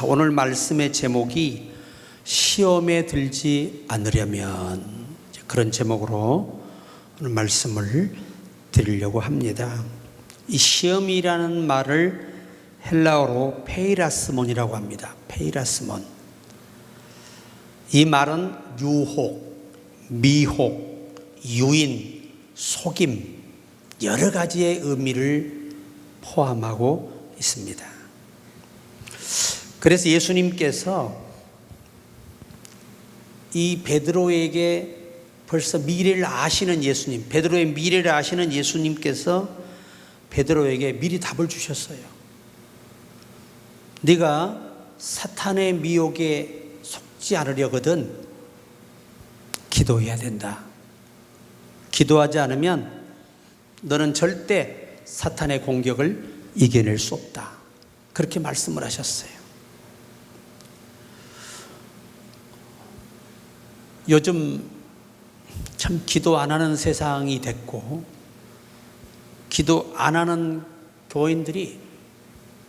자, 오늘 말씀의 제목이 시험에 들지 않으려면, 그런 제목으로 오늘 말씀을 드리려고 합니다. 이 시험이라는 말을 헬라어로 페이라스몬이라고 합니다. 페이라스몬. 이 말은 유혹, 미혹, 유인, 속임, 여러 가지의 의미를 포함하고 있습니다. 그래서 예수님께서 이 베드로에게 벌써 미래를 아시는 예수님, 베드로의 미래를 아시는 예수님께서 베드로에게 미리 답을 주셨어요. 네가 사탄의 미혹에 속지 않으려거든 기도해야 된다. 기도하지 않으면 너는 절대 사탄의 공격을 이겨낼 수 없다. 그렇게 말씀을 하셨어요. 요즘 참 기도 안 하는 세상이 됐고, 기도 안 하는 교인들이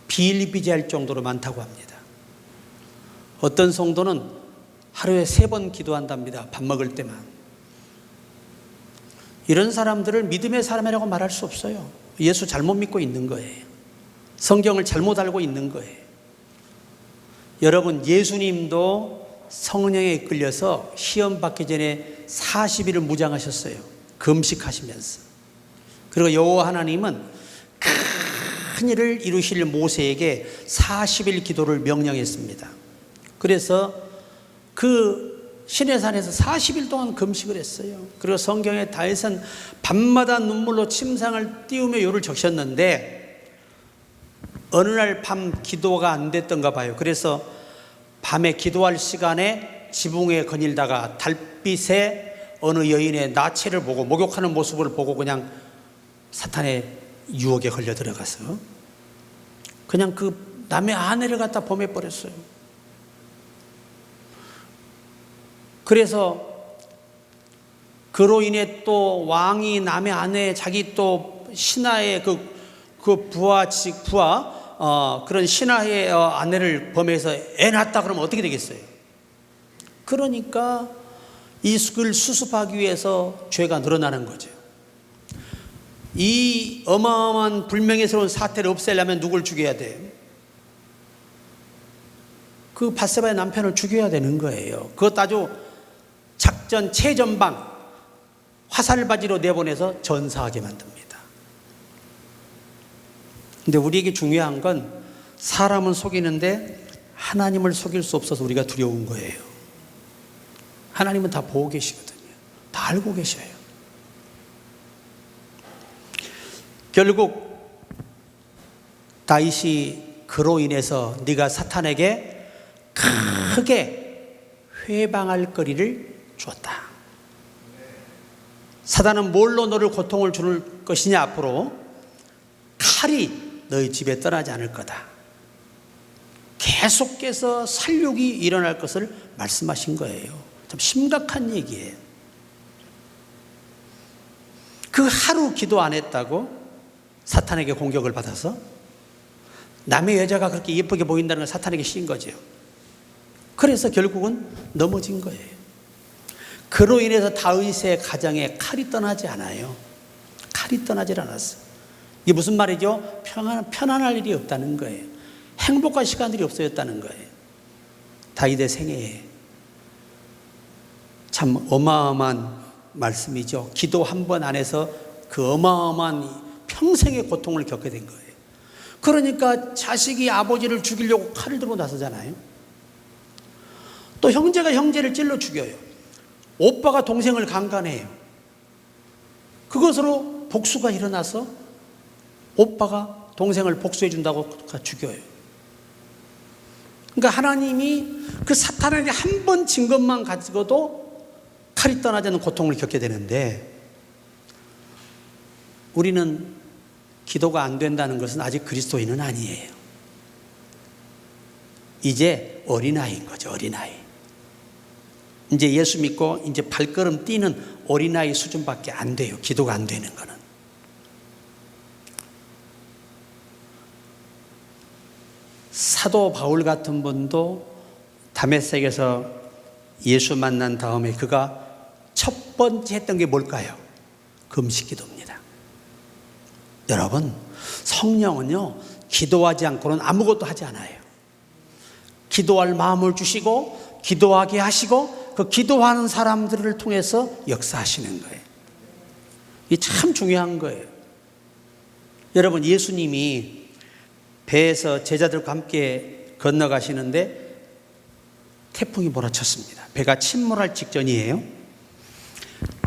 비일비재할 정도로 많다고 합니다. 어떤 성도는 하루에 3번 기도한답니다. 밥 먹을 때만. 이런 사람들을 믿음의 사람이라고 말할 수 없어요. 예수 잘못 믿고 있는 거예요. 성경을 잘못 알고 있는 거예요. 여러분, 예수님도 성령에 이끌려서 시험 받기 전에 40일을 무장하셨어요. 금식하시면서. 그리고 여호와 하나님은 큰 일을 이루실 모세에게 40일 기도를 명령했습니다. 그래서 그 시내산에서 40일 동안 금식을 했어요. 그리고 성경에 다윗은 밤마다 눈물로 침상을 띄우며 요를 적셨는데 어느 날 밤 기도가 안 됐던가 봐요. 그래서 밤에 기도할 시간에 지붕에 거닐다가 달빛에 어느 여인의 나체를 보고, 목욕하는 모습을 보고 그냥 사탄의 유혹에 걸려 들어가서 그냥 그 남의 아내를 갖다 범해버렸어요. 그래서 그로 인해 또 왕이 남의 아내, 자기 또 신하의 그 부하 그런 신하의 아내를 범해서 애 낳았다 그러면 어떻게 되겠어요? 그러니까 이걸 수습하기 위해서 죄가 늘어나는 거죠. 이 어마어마한 불명예스러운 사태를 없애려면 누굴 죽여야 돼요? 그 밧세바의 남편을 죽여야 되는 거예요. 그것 아주 작전 최전방 화살바지로 내보내서 전사하게 만듭니다. 근데 우리에게 중요한 건 사람은 속이는데 하나님을 속일 수 없어서 우리가 두려운 거예요. 하나님은 다 보고 계시거든요. 다 알고 계셔요. 결국 다윗이 그로 인해서 네가 사탄에게 크게 회방할 거리를 주었다. 사단은 뭘로 너를 고통을 줄 것이냐? 앞으로 칼이 너희 집에 떠나지 않을 거다. 계속해서 살육이 일어날 것을 말씀하신 거예요. 참 심각한 얘기예요. 그 하루 기도 안 했다고 사탄에게 공격을 받아서 남의 여자가 그렇게 예쁘게 보인다는 걸 사탄에게 씌인 거죠. 그래서 결국은 넘어진 거예요. 그로 인해서 다윗의 가정에 칼이 떠나지 않아요. 칼이 떠나질 않았어요. 이게 무슨 말이죠? 편안할 일이 없다는 거예요. 행복한 시간들이 없어졌다는 거예요. 다윗의 생애에. 참 어마어마한 말씀이죠. 기도 한 번 안에서 그 어마어마한 평생의 고통을 겪게 된 거예요. 그러니까 자식이 아버지를 죽이려고 칼을 들고 나서잖아요. 또 형제가 형제를 찔러 죽여요. 오빠가 동생을 강간해요. 그것으로 복수가 일어나서 오빠가 동생을 복수해 준다고 죽여요. 그러니까 하나님이 그 사탄에게 한 번 진 것만 가지고도 칼이 떠나지 않는 고통을 겪게 되는데, 우리는 기도가 안 된다는 것은 아직 그리스도인은 아니에요. 이제 어린아이인 거죠. 어린아이. 이제 예수 믿고 이제 발걸음 뛰는 어린아이 수준밖에 안 돼요. 기도가 안 되는 거는. 사도 바울 같은 분도 다메섹에서 예수 만난 다음에 그가 첫 번째 했던 게 뭘까요? 금식 기도입니다. 여러분, 성령은요, 기도하지 않고는 아무것도 하지 않아요. 기도할 마음을 주시고 기도하게 하시고 그 기도하는 사람들을 통해서 역사하시는 거예요. 이게 참 중요한 거예요. 여러분, 예수님이 배에서 제자들과 함께 건너가시는데 태풍이 몰아쳤습니다. 배가 침몰할 직전이에요.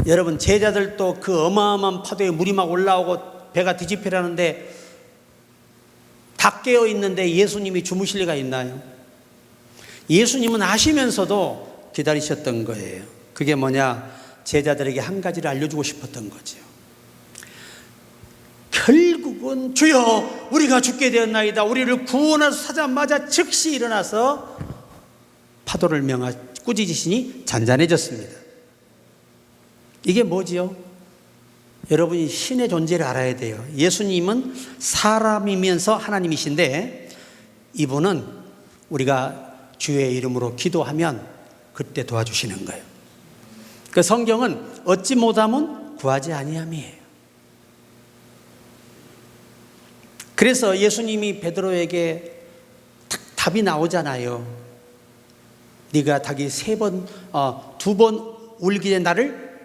여러분, 제자들도 그 어마어마한 파도에 물이 막 올라오고 배가 뒤집히라는데 다 깨어 있는데 예수님이 주무실 리가 있나요? 예수님은 아시면서도 기다리셨던 거예요. 그게 뭐냐? 제자들에게 한 가지를 알려주고 싶었던 거죠. 결국은 주여 우리가 죽게 되었나이다. 우리를 구원하사자마자 즉시 일어나서 파도를 꾸짖으시니 잔잔해졌습니다. 이게 뭐지요? 여러분이 신의 존재를 알아야 돼요. 예수님은 사람이면서 하나님이신데 이분은 우리가 주의 이름으로 기도하면 그때 도와주시는 거예요. 그 성경은 얻지 못하면 구하지 아니함이에요. 그래서 예수님이 베드로에게 답이 나오잖아요. 네가 닭이 두 번 울기 전에 나를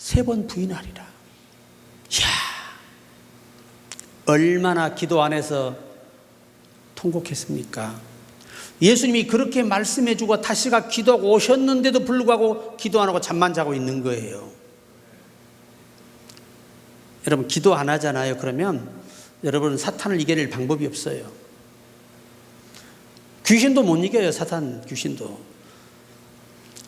3번 부인하리라. 이야, 얼마나 기도 안에서 통곡했습니까? 예수님이 그렇게 말씀해주고 다시가 기도하고 오셨는데도 불구하고 기도 안 하고 잠만 자고 있는 거예요. 여러분, 기도 안 하잖아요. 그러면 여러분, 사탄을 이겨낼 방법이 없어요. 귀신도 못 이겨요. 사탄 귀신도.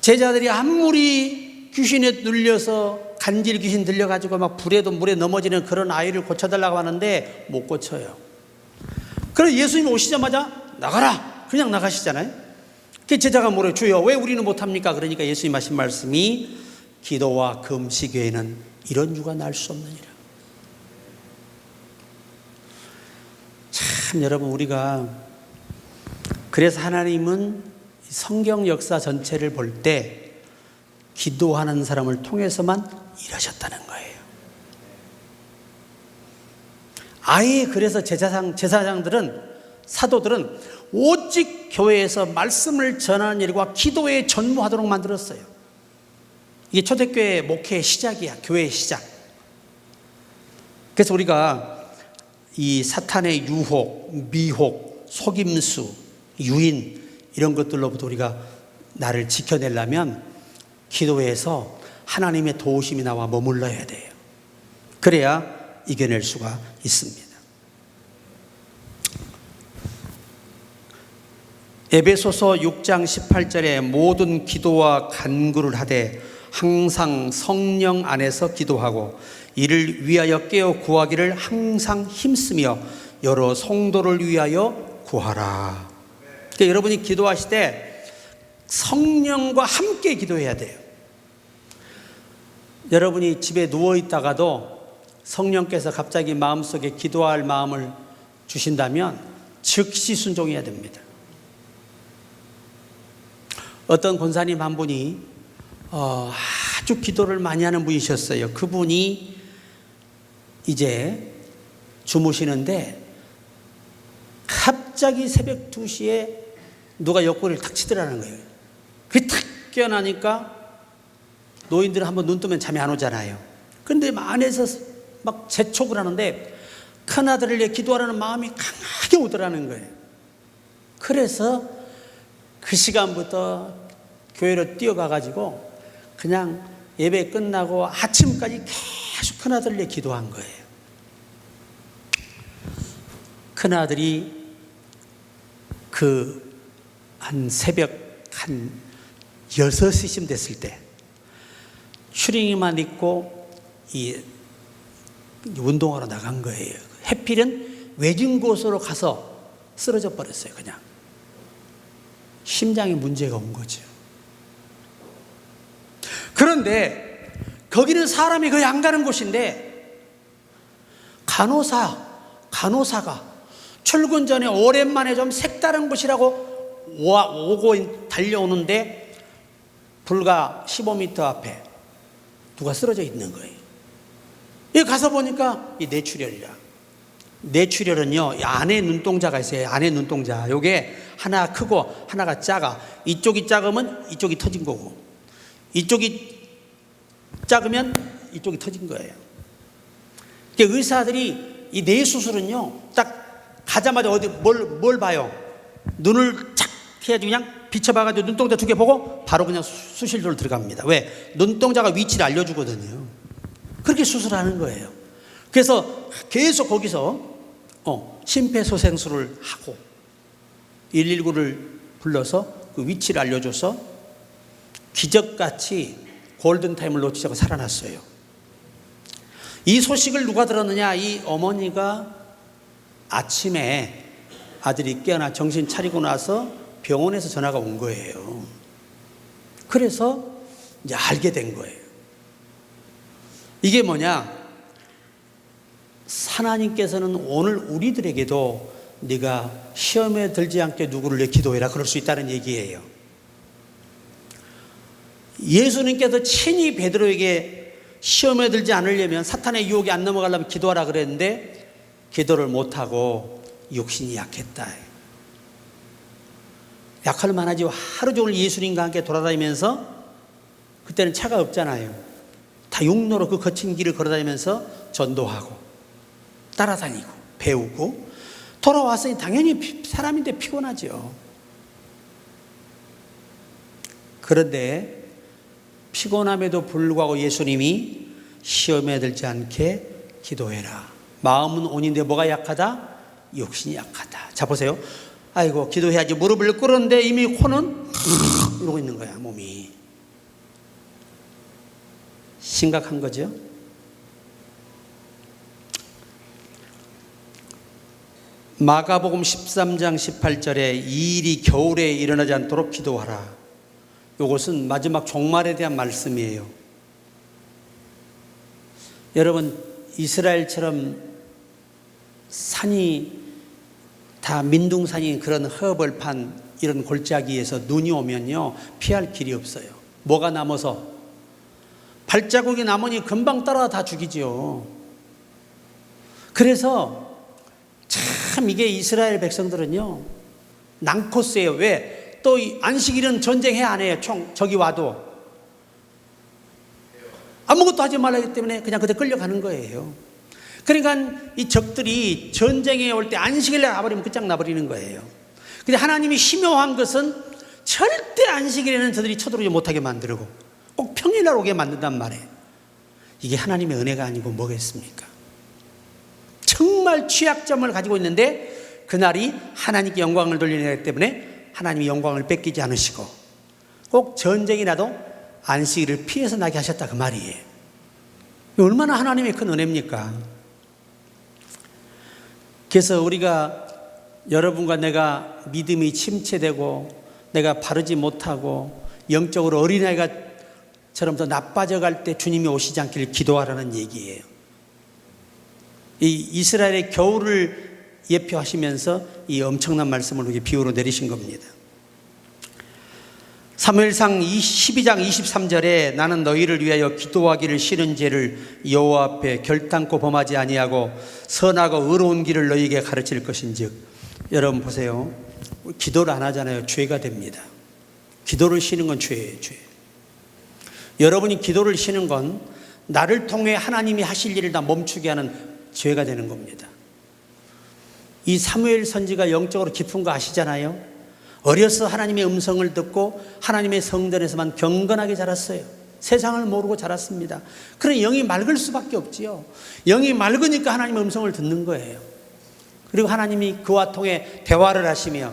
제자들이 아무리 귀신에 눌려서 간질 귀신 들려가지고 막 불에도 물에 넘어지는 그런 아이를 고쳐달라고 하는데 못 고쳐요. 그래서 예수님이 오시자마자 나가라! 그냥 나가시잖아요. 그 제자가 뭐래요? 주여 왜 우리는 못합니까? 그러니까 예수님 하신 말씀이 기도와 금식 외에는 이런 유가 날 수 없느니라. 참 여러분, 우리가 그래서 하나님은 성경 역사 전체를 볼 때 기도하는 사람을 통해서만 일하셨다는 거예요. 아예 그래서 제사장들은 사도들은 오직 교회에서 말씀을 전하는 일과 기도에 전무하도록 만들었어요. 이게 초대교회 목회의 시작이야. 교회의 시작. 그래서 우리가 이 사탄의 유혹, 미혹, 속임수, 유인 이런 것들로부터 우리가 나를 지켜내려면 기도에서 하나님의 도우심이 나와 머물러야 돼요. 그래야 이겨낼 수가 있습니다. 에베소서 6장 18절에 모든 기도와 간구를 하되 항상 성령 안에서 기도하고 이를 위하여 깨어 구하기를 항상 힘쓰며 여러 성도를 위하여 구하라. 그러니까 여러분이 기도하실 때 성령과 함께 기도해야 돼요. 여러분이 집에 누워 있다가도 성령께서 갑자기 마음속에 기도할 마음을 주신다면 즉시 순종해야 됩니다. 어떤 권사님 한 분이 아주 기도를 많이 하는 분이셨어요. 그분이 이제 주무시는데 갑자기 새벽 2시에 누가 옆구리를 탁 치더라는 거예요. 그게 탁 깨어나니까 노인들은 한번 눈 뜨면 잠이 안 오잖아요. 그런데 안에서 막 재촉을 하는데 큰아들을 위해 기도하라는 마음이 강하게 오더라는 거예요. 그래서 그 시간부터 교회로 뛰어가가지고 그냥 예배 끝나고 아침까지 계속 큰아들을 위해 기도한 거예요. 큰아들이 한 새벽 한 6시쯤 됐을 때 추링이만 입고 운동하러 나간 거예요. 해필은 외진 곳으로 가서 쓰러져 버렸어요. 그냥 심장에 문제가 온 거죠. 그런데 거기는 사람이 거의 안 가는 곳인데 간호사가 출근 전에 오랜만에 좀 색다른 곳이라고 오고 달려오는데 불과 15m 앞에 누가 쓰러져 있는 거예요. 여기 가서 보니까 이 뇌출혈이라. 뇌출혈은요, 안에 눈동자가 있어요. 안에 눈동자. 요게 하나 크고 하나가 작아. 이쪽이 작으면 이쪽이 터진 거고, 이쪽이 작으면 이쪽이 터진 거예요. 그러니까 의사들이 이 뇌 수술은요, 딱 가자마자 어디 뭘 봐요? 눈을 착 해야지 그냥 비춰봐가지고 눈동자 2개 보고 바로 그냥 수술실로 들어갑니다. 왜? 눈동자가 위치를 알려주거든요. 그렇게 수술하는 거예요. 그래서 계속 거기서 심폐소생술을 하고 119를 불러서 그 위치를 알려줘서 기적같이 골든타임을 놓치지 않고 살아났어요. 이 소식을 누가 들었느냐? 이 어머니가 아침에 아들이 깨어나 정신 차리고 나서 병원에서 전화가 온 거예요. 그래서 이제 알게 된 거예요. 이게 뭐냐? 하나님께서는 오늘 우리들에게도 네가 시험에 들지 않게 누구를 위해 기도해라 그럴 수 있다는 얘기예요. 예수님께서 친히 베드로에게 시험에 들지 않으려면, 사탄의 유혹에 안 넘어가려면 기도하라 그랬는데 기도를 못하고 육신이 약했다. 약할 만하지. 하루 종일 예수님과 함께 돌아다니면서, 그때는 차가 없잖아요. 다 육로로 그 거친 길을 걸어다니면서 전도하고 따라다니고 배우고 돌아왔으니 당연히 사람인데 피곤하죠. 그런데 피곤함에도 불구하고 예수님이 시험에 들지 않게 기도해라. 마음은 온인데 뭐가 약하다? 육신이 약하다. 자, 보세요. 아이고, 기도해야지. 무릎을 꿇었는데 이미 코는 이러고 있는 거야, 몸이. 심각한 거죠. 마가복음 13장 18절에 이 일이 겨울에 일어나지 않도록 기도하라. 이것은 마지막 종말에 대한 말씀이에요. 여러분, 이스라엘처럼 산이 다 민둥산인 그런 허벌판 이런 골짜기에서 눈이 오면요, 피할 길이 없어요. 뭐가 남아서? 발자국이 남으니 금방 따라 다 죽이죠. 그래서 참 이게 이스라엘 백성들은요 난코스예요. 왜? 또 안식일은 전쟁해 안 해요. 적이 와도 아무것도 하지 말라기 때문에 그냥 그때 끌려가는 거예요. 그러니까 이 적들이 전쟁에 올 때 안식일에 가버리면 끝장 나버리는 거예요. 근데 하나님이 심오한 것은 절대 안식일에는 저들이 쳐들어오지 못하게 만들고 꼭 평일날 오게 만든단 말이에요. 이게 하나님의 은혜가 아니고 뭐겠습니까? 정말 취약점을 가지고 있는데 그날이 하나님께 영광을 돌리는 날 때문에 하나님이 영광을 뺏기지 않으시고 꼭 전쟁이 나도 안식일을 피해서 나게 하셨다, 그 말이에요. 얼마나 하나님의 큰 은혜입니까? 그래서 우리가, 여러분과 내가 믿음이 침체되고 내가 바르지 못하고 영적으로 어린아이가처럼 더 나빠져 갈 때 주님이 오시지 않기를 기도하라는 얘기예요. 이 이스라엘의 겨울을 예표하시면서 이 엄청난 말씀을 우리 비유로 내리신 겁니다. 사무엘상 12장 23절에 나는 너희를 위하여 기도하기를 싫은 죄를 여호와 앞에 결단코 범하지 아니하고 선하고 의로운 길을 너희에게 가르칠 것인즉. 여러분 보세요. 기도를 안 하잖아요. 죄가 됩니다. 기도를 쉬는 건 죄예요. 죄. 여러분이 기도를 쉬는 건 나를 통해 하나님이 하실 일을 다 멈추게 하는 죄가 되는 겁니다. 이 사무엘 선지가 영적으로 깊은 거 아시잖아요. 어려서 하나님의 음성을 듣고 하나님의 성전에서만 경건하게 자랐어요. 세상을 모르고 자랐습니다. 그러니 영이 맑을 수밖에 없지요. 영이 맑으니까 하나님의 음성을 듣는 거예요. 그리고 하나님이 그와 통해 대화를 하시며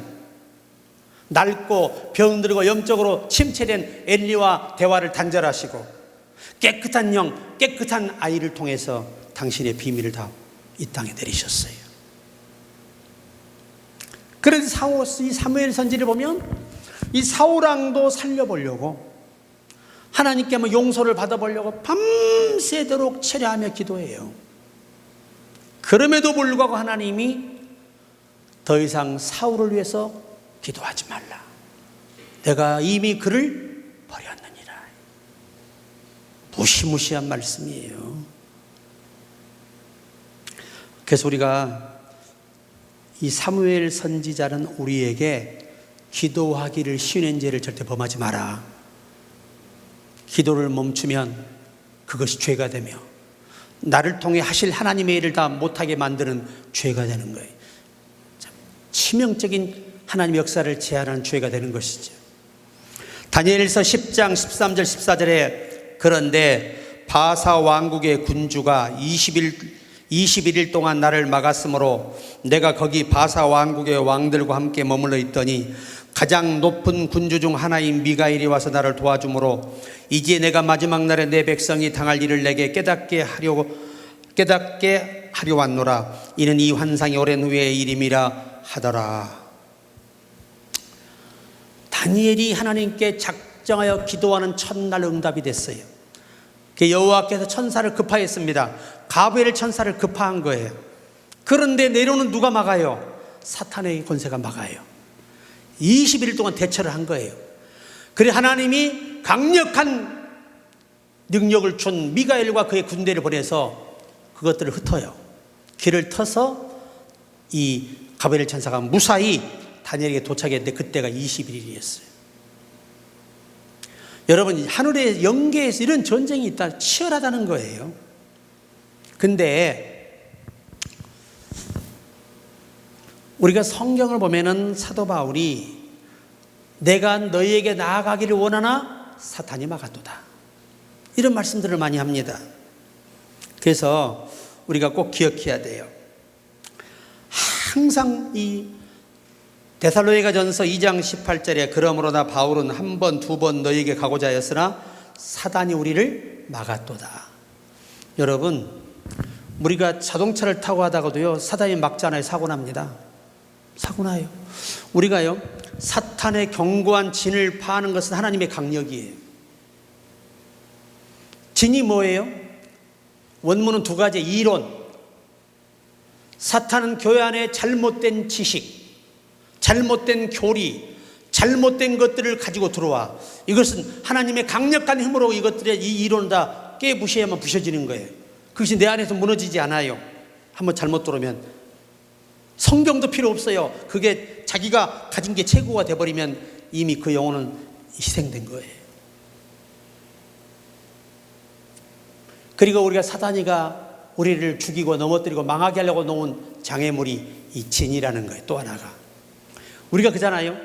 낡고 병들고 영적으로 침체된 엘리와 대화를 단절하시고 깨끗한 영, 깨끗한 아이를 통해서 당신의 비밀을 다 이 땅에 내리셨어요. 그래서 이 사무엘 선지를 보면 이 사울왕도 살려보려고 하나님께 한번 용서를 받아보려고 밤새도록 철야하며 기도해요. 그럼에도 불구하고 하나님이 더 이상 사울을 위해서 기도하지 말라. 내가 이미 그를 버렸느니라. 무시무시한 말씀이에요. 그래서 우리가 이 사무엘 선지자는 우리에게 기도하기를 쉬운 죄를 절대 범하지 마라. 기도를 멈추면 그것이 죄가 되며 나를 통해 하실 하나님의 일을 다 못하게 만드는 죄가 되는 거예요. 치명적인 하나님의 역사를 제한하는 죄가 되는 것이죠. 다니엘서 10장 13절 14절에 그런데 바사 왕국의 군주가 21일 동안 나를 막았으므로 내가 거기 바사 왕국의 왕들과 함께 머물러 있더니 가장 높은 군주 중 하나인 미가엘이 와서 나를 도와주므로 이제 내가 마지막 날에 내 백성이 당할 일을 내게 깨닫게 하려 왔노라. 이는 이 환상이 오랜 후의 일임이라 하더라. 다니엘이 하나님께 작정하여 기도하는 첫날 응답이 됐어요. 여호와께서 천사를 급하였습니다. 가브리엘 천사를 급파한 거예요. 그런데 내려오는 누가 막아요? 사탄의 권세가 막아요. 21일 동안 대처를 한 거예요. 그래 하나님이 강력한 능력을 준 미가엘과 그의 군대를 보내서 그것들을 흩어요. 길을 터서 이 가브리엘 천사가 무사히 다니엘에게 도착했는데 그때가 21일이었어요. 여러분, 하늘의 영계에서 이런 전쟁이 있다, 치열하다는 거예요. 근데 우리가 성경을 보면은 사도 바울이 내가 너희에게 나아가기를 원하나 사탄이 막았도다, 이런 말씀들을 많이 합니다. 그래서 우리가 꼭 기억해야 돼요. 항상 이 데살로니가전서 2장 18절에 그러므로 나 바울은 한 번, 두 번 너희에게 가고자 하였으나 사단이 우리를 막았도다. 여러분, 우리가 자동차를 타고 하다가도요, 사단이 막잖아요. 사고 납니다. 사고 나요. 우리가요, 사탄의 견고한 진을 파하는 것은 하나님의 강력이에요. 진이 뭐예요? 원문은 두 가지. 이론. 사탄은 교회 안에 잘못된 지식, 잘못된 교리, 잘못된 것들을 가지고 들어와. 이것은 하나님의 강력한 힘으로 이것들의 이 이론을 다 깨부셔야만 부셔지는 거예요. 그것이 내 안에서 무너지지 않아요. 한번 잘못 들어오면. 성경도 필요 없어요. 그게 자기가 가진 게 최고가 돼버리면 이미 그 영혼은 희생된 거예요. 그리고 우리가 사단이가 우리를 죽이고 넘어뜨리고 망하게 하려고 놓은 장애물이 이 진이라는 거예요. 또 하나가. 우리가 그잖아요.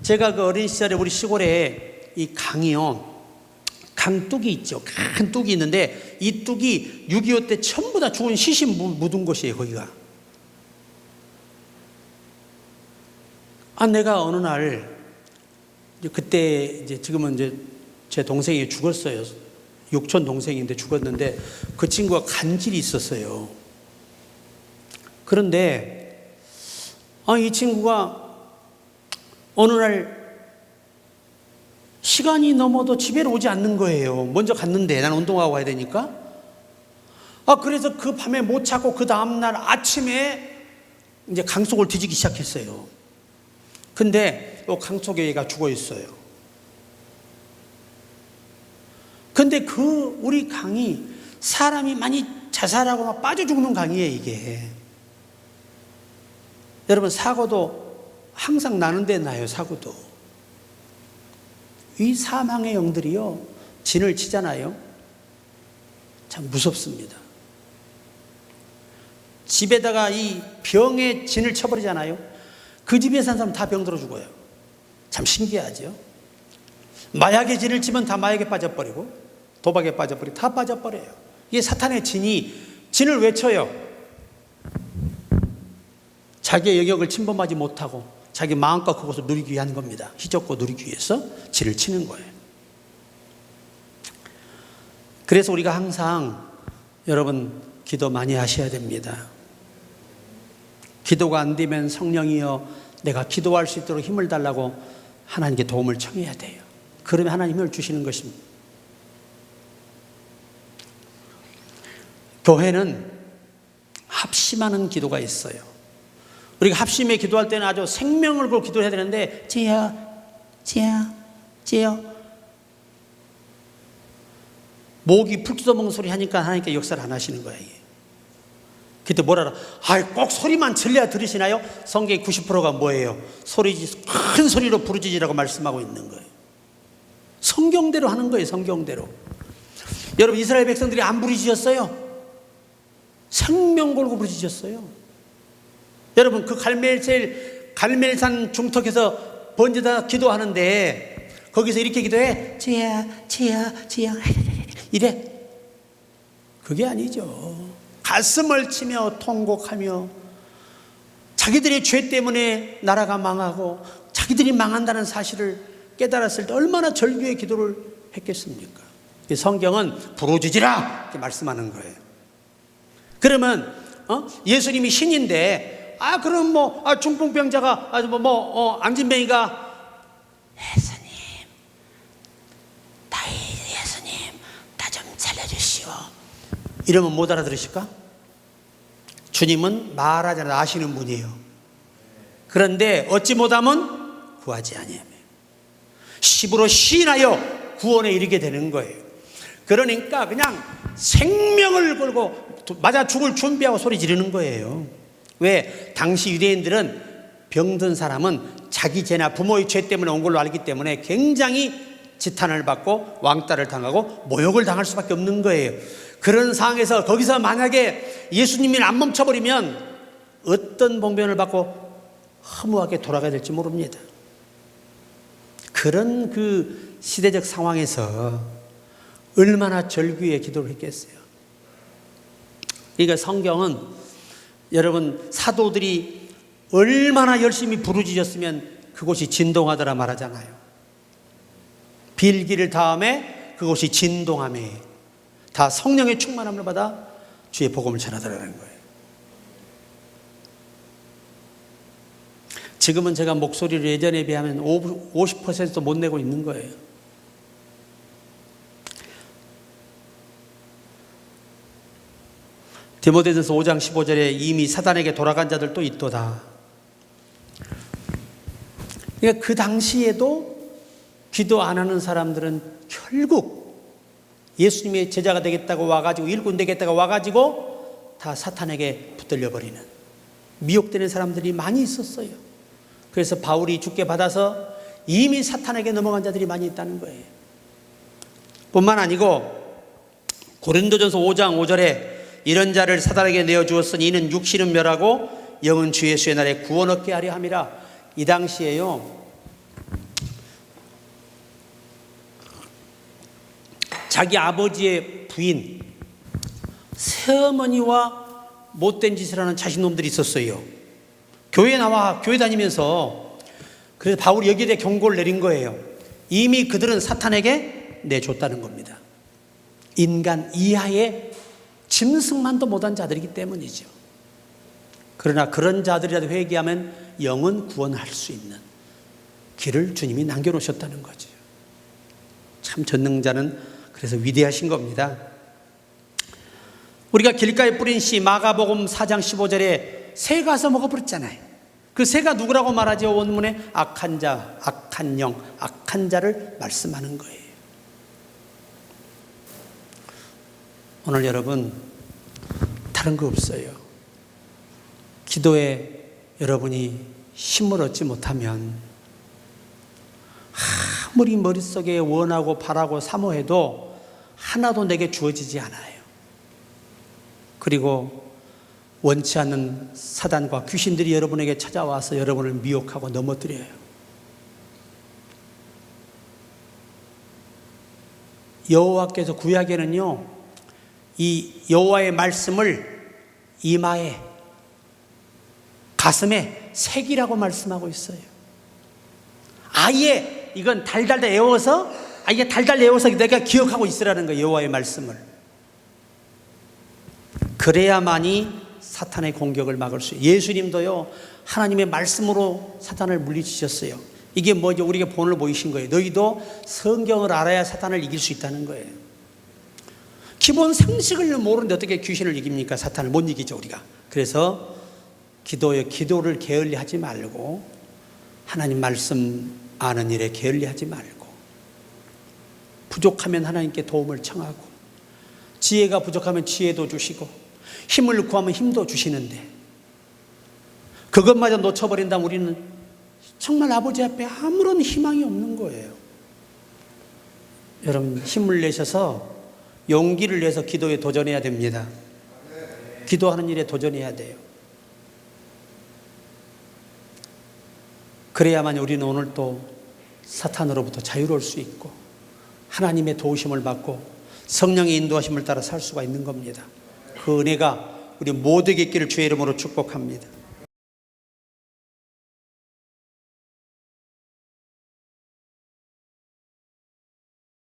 제가 그 어린 시절에 우리 시골에 이 강이요, 강뚝이 있죠. 큰 뚝이 있는데 이 뚝이 6.25 때 전부 다 죽은 시신 묻은 곳이에요. 거기가. 내가 어느 날 그때 이제 지금은 이제 제 동생이 죽었어요. 육촌 동생인데 죽었는데 그 친구가 간질이 있었어요. 그런데 이 친구가 어느 날 시간이 넘어도 집에 오지 않는 거예요. 먼저 갔는데 나는 운동하고 가야 되니까. 그래서 그 밤에 못 찾고 그 다음날 아침에 이제 강 속을 뒤지기 시작했어요. 근데 강 속에 얘가 죽어 있어요. 근데 그 우리 강이 사람이 많이 자살하고 막 빠져 죽는 강이에요, 이게. 여러분, 사고도 항상 나는데 나요, 사고도. 이 사망의 영들이요, 진을 치잖아요. 참 무섭습니다. 집에다가 이 병의 진을 쳐버리잖아요. 그 집에 사는 사람 다 병들어 죽어요. 참 신기하죠. 마약의 진을 치면 다 마약에 빠져버리고 도박에 빠져버리고 다 빠져버려요. 이게 사탄의 진을 왜 쳐요? 자기의 영역을 침범하지 못하고 자기 마음과 그것을 누리기 위한 겁니다. 희적고 누리기 위해서 진을 치는 거예요. 그래서 우리가 항상 여러분 기도 많이 하셔야 됩니다. 기도가 안 되면 성령이여 내가 기도할 수 있도록 힘을 달라고 하나님께 도움을 청해야 돼요. 그러면 하나님 힘을 주시는 것입니다. 교회는 합심하는 기도가 있어요. 우리가 합심에 기도할 때는 아주 생명을 걸고 기도해야 되는데 주여 주여 주여 목이 풀 뜯어먹는 소리 하니까 하나님께 역사를 안 하시는 거야. 이게. 그때 뭐라 꼭 소리만 질려야 들으시나요? 성경의 90%가 뭐예요? 큰 소리로 부르짖으라고 말씀하고 있는 거예요. 성경대로 하는 거예요. 성경대로. 여러분 이스라엘 백성들이 안 부르짖었어요. 생명 걸고 부르짖었어요. 여러분 그 갈멜산 중턱에서 번제다 기도하는데 거기서 이렇게 기도해. 주여 주여 주여 이래. 그게 아니죠. 가슴을 치며 통곡하며 자기들의 죄 때문에 나라가 망하고 자기들이 망한다는 사실을 깨달았을 때 얼마나 절규의 기도를 했겠습니까? 성경은 부르짖으라 이렇게 말씀하는 거예요. 그러면 예수님이 신인데 그럼 중풍병자가 안진뱅이가 예수님 나 좀 살려주시오 이러면 못 알아들으실까? 주님은 말하지 않아 아시는 분이에요. 그런데 어찌 못하면 구하지 아니하며 십으로 시인하여 구원에 이르게 되는 거예요. 그러니까 그냥 생명을 걸고 맞아 죽을 준비하고 소리 지르는 거예요. 왜? 당시 유대인들은 병든 사람은 자기 죄나 부모의 죄 때문에 온 걸로 알기 때문에 굉장히 지탄을 받고 왕따를 당하고 모욕을 당할 수밖에 없는 거예요. 그런 상황에서 거기서 만약에 예수님이 안 멈춰버리면 어떤 봉변을 받고 허무하게 돌아가야 될지 모릅니다. 그런 그 시대적 상황에서 얼마나 절규의 기도를 했겠어요. 그러니까 성경은 여러분 사도들이 얼마나 열심히 부르짖었으면 그곳이 진동하더라 말하잖아요. 빌기를 다음에 그곳이 진동하며 다 성령의 충만함을 받아 주의 복음을 전하더라는 거예요. 지금은 제가 목소리를 예전에 비하면 50%도 못 내고 있는 거예요. 디모데전서 5장 15절에 이미 사단에게 돌아간 자들도 있도다. 그러니까 그 당시에도 기도 안 하는 사람들은 결국 예수님의 제자가 되겠다고 와가지고 일꾼 되겠다고 와가지고 다 사탄에게 붙들려 버리는 미혹되는 사람들이 많이 있었어요. 그래서 바울이 죽게 받아서 이미 사탄에게 넘어간 자들이 많이 있다는 거예요. 뿐만 아니고 고린도전서 5장 5절에 이런 자를 사단에게 내어주었으니 이는 육신은 멸하고 영은 주 예수의 날에 구원 얻게 하려 함이라. 이 당시에요 자기 아버지의 부인 새어머니와 못된 짓을 하는 자식놈들이 있었어요. 교회 다니면서. 그래서 바울이 여기에 대해 경고를 내린 거예요. 이미 그들은 사탄에게 내줬다는 겁니다. 인간 이하의 짐승만도 못한 자들이기 때문이죠. 그러나 그런 자들이라도 회개하면 영은 구원할 수 있는 길을 주님이 남겨놓으셨다는 거죠. 참 전능자는 그래서 위대하신 겁니다. 우리가 길가에 뿌린 씨 마가복음 4장 15절에 새 가서 먹어버렸잖아요. 그 새가 누구라고 말하죠? 원문에 악한 자, 악한 영, 악한 자를 말씀하는 거예요. 오늘 여러분 다른 거 없어요. 기도에 여러분이 힘을 얻지 못하면 아무리 머릿속에 원하고 바라고 사모해도 하나도 내게 주어지지 않아요. 그리고 원치 않는 사단과 귀신들이 여러분에게 찾아와서 여러분을 미혹하고 넘어뜨려요. 여호와께서 구약에는요 이 여호와의 말씀을 이마에 가슴에 새기라고 말씀하고 있어요. 아예 이건 달달 외워서 내가 기억하고 있으라는 거예요. 여호와의 말씀을. 그래야만이 사탄의 공격을 막을 수 있어요. 예수님도요 하나님의 말씀으로 사탄을 물리치셨어요. 이게 뭐죠? 우리가 본을 보이신 거예요. 너희도 성경을 알아야 사탄을 이길 수 있다는 거예요. 기본 상식을 모르는데 어떻게 귀신을 이깁니까? 사탄을 못 이기죠 우리가. 그래서 기도를 게을리하지 말고 하나님 말씀 아는 일에 게을리하지 말고 부족하면 하나님께 도움을 청하고 지혜가 부족하면 지혜도 주시고 힘을 구하면 힘도 주시는데 그것마저 놓쳐버린다면 우리는 정말 아버지 앞에 아무런 희망이 없는 거예요. 여러분 힘을 내셔서 용기를 내서 기도에 도전해야 됩니다. 기도하는 일에 도전해야 돼요. 그래야만 우리는 오늘 또 사탄으로부터 자유로울 수 있고 하나님의 도우심을 받고 성령의 인도하심을 따라 살 수가 있는 겁니다. 그 은혜가 우리 모두에게 있기를 주의 이름으로 축복합니다.